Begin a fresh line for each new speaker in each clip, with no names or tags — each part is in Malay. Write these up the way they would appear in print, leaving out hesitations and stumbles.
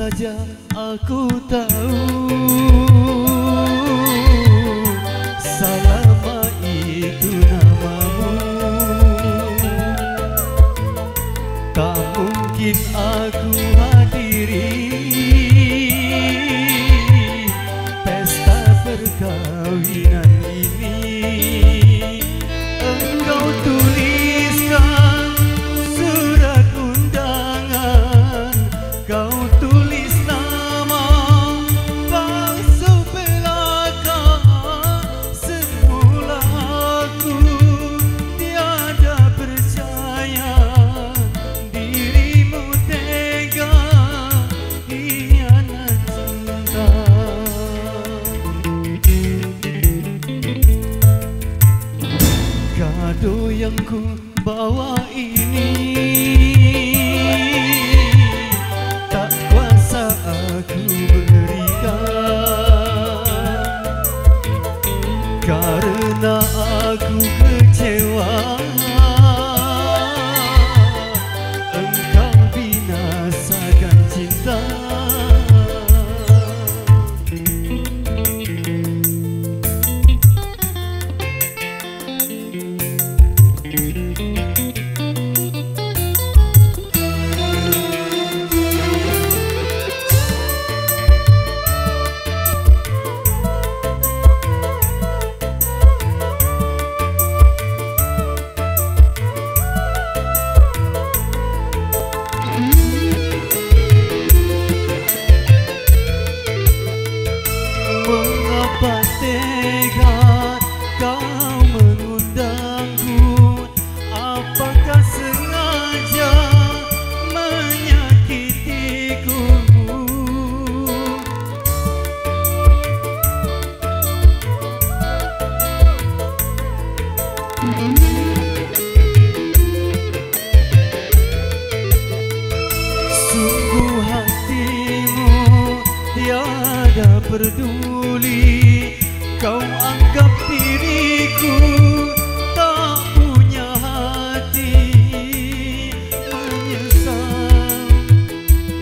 saja aku tahu Salama itu namamu. Tak mungkin aku hadiri pesta perkawinan ini. Engkau tuliskan surat undangan, kau tulis nama palsu belaka. Semula aku tiada percaya dirimu tega hianat cinta. Kado yang ku bawa ini tak kuasa aku berikan, karena aku kecewa engkau binasakan cinta. Mengapa tega kau mengundangku? Apakah sengaja menyakitiku? Sungguh hatimu tiada peduli, kau anggap diriku tak punya hati. Menyesal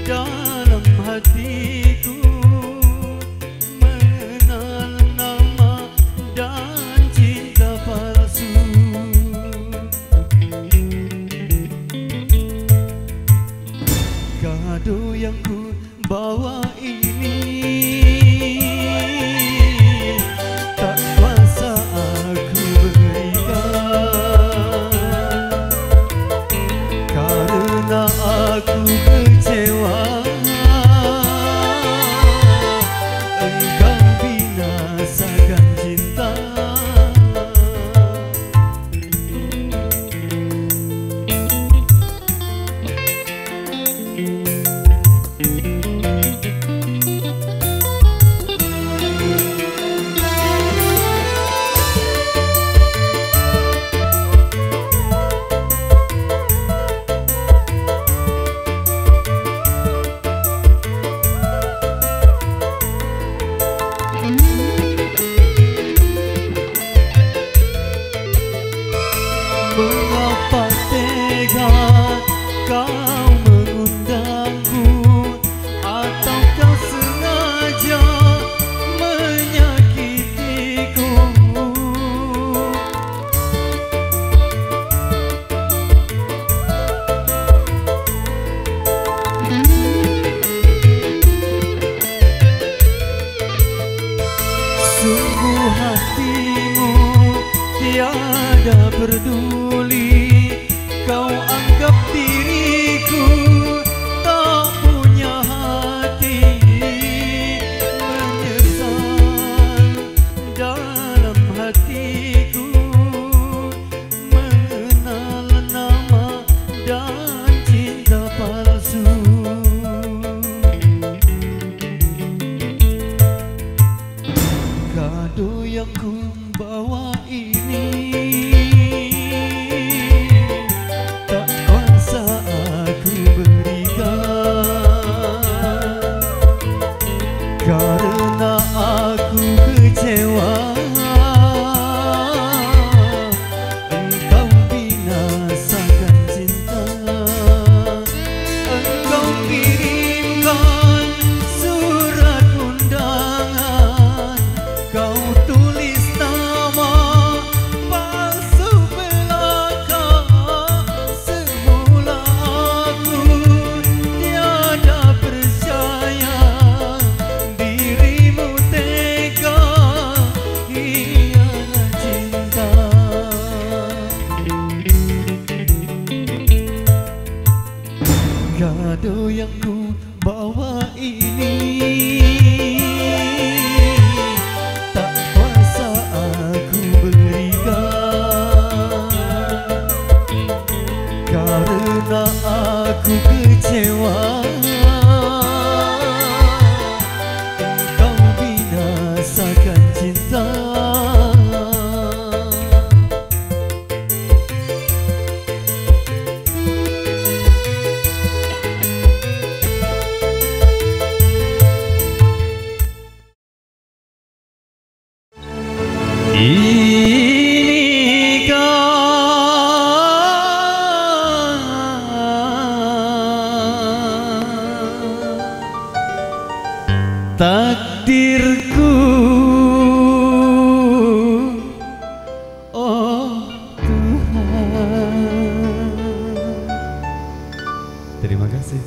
dalam hatiku mengenal nama dan cinta palsu. Kado yang ku bawa ini tak kuasa aku berikan, karena aku kecewa engkau binasakan cinta. Mengapa tega kau mengundangku? Atau kau sengaja menyakitiku? Sungguh hatimu tiada peduli, kado yang ku bawa ini tak kuasa aku berikan, karena aku kecewa engkau binasakan cinta. Takdirku, oh Tuhan. Terima kasih.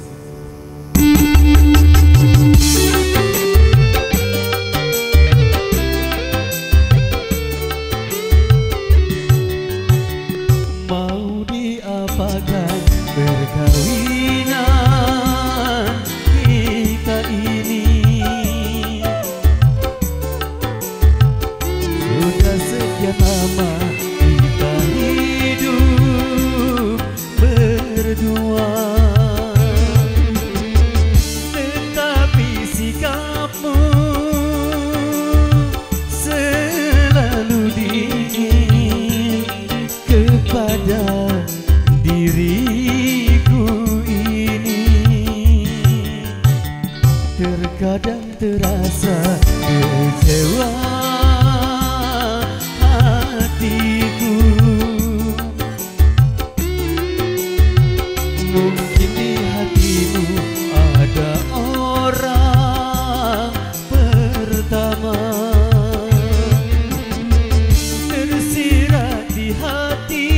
Mau diapakan perkawinan kita ini? Sudah sekian lama kita hidup berdua, tetapi sikapmu selalu dingin kepada diriku ini. Terkadang terasa kecewa hatiku, mungkin di hatimu ada orang pertama, tersirat di hati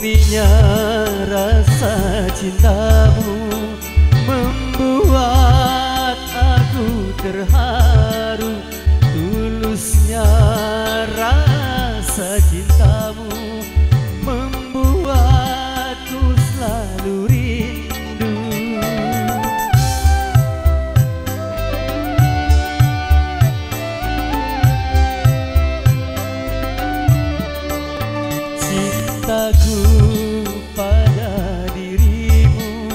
Murninya rasa cintamu membuat aku terharu. Tulusnya rasa cintamu membuatku selalu rindu. Cintaku pada dirimu,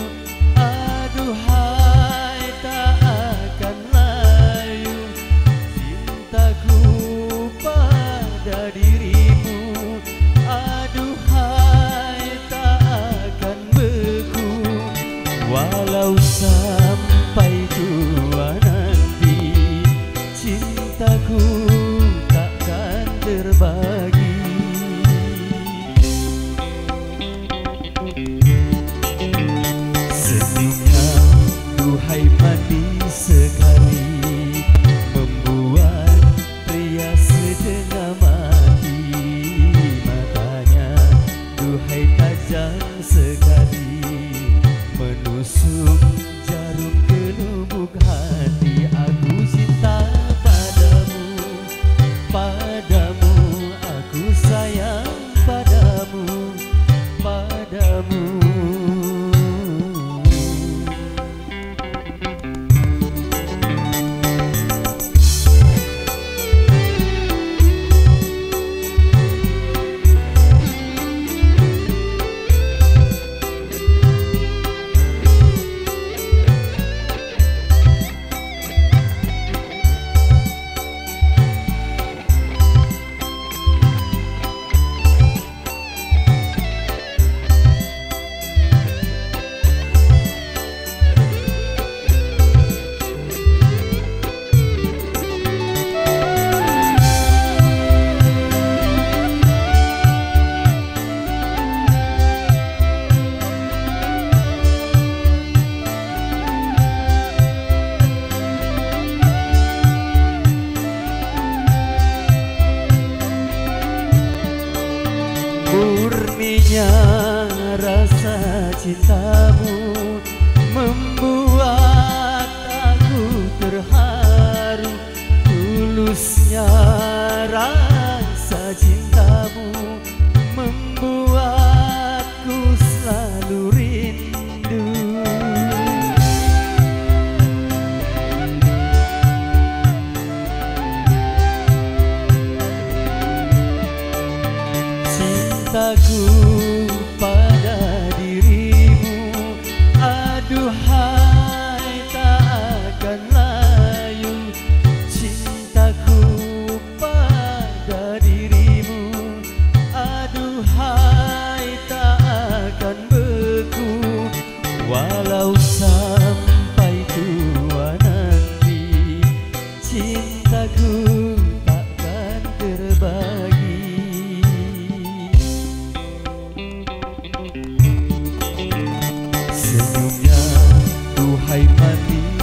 aduhai tak akan layu. Cintaku pada dirimu, aduhai tak akan beku. Walau sampai tua nanti, cintaku takkan terbagi. Senyumnya duhai manis sekali, membuat pria setengah mati. Matanya duhai tajam sekali, menusuk jarum ke lubuk hati. Aku cinta padamu, padamu, aku sayang padamu, padamu. Murninya rasa cintamu membuat aku terharu. Tulusnya rasa cintamu membuatku selalu rindu. Cintaku pada dirimu, aduhai tak akan layu. Cintaku pada dirimu, aduhai tak akan beku. Walau sampai tua nanti, cintaku takkan terbagi. Senyumnya duhai manis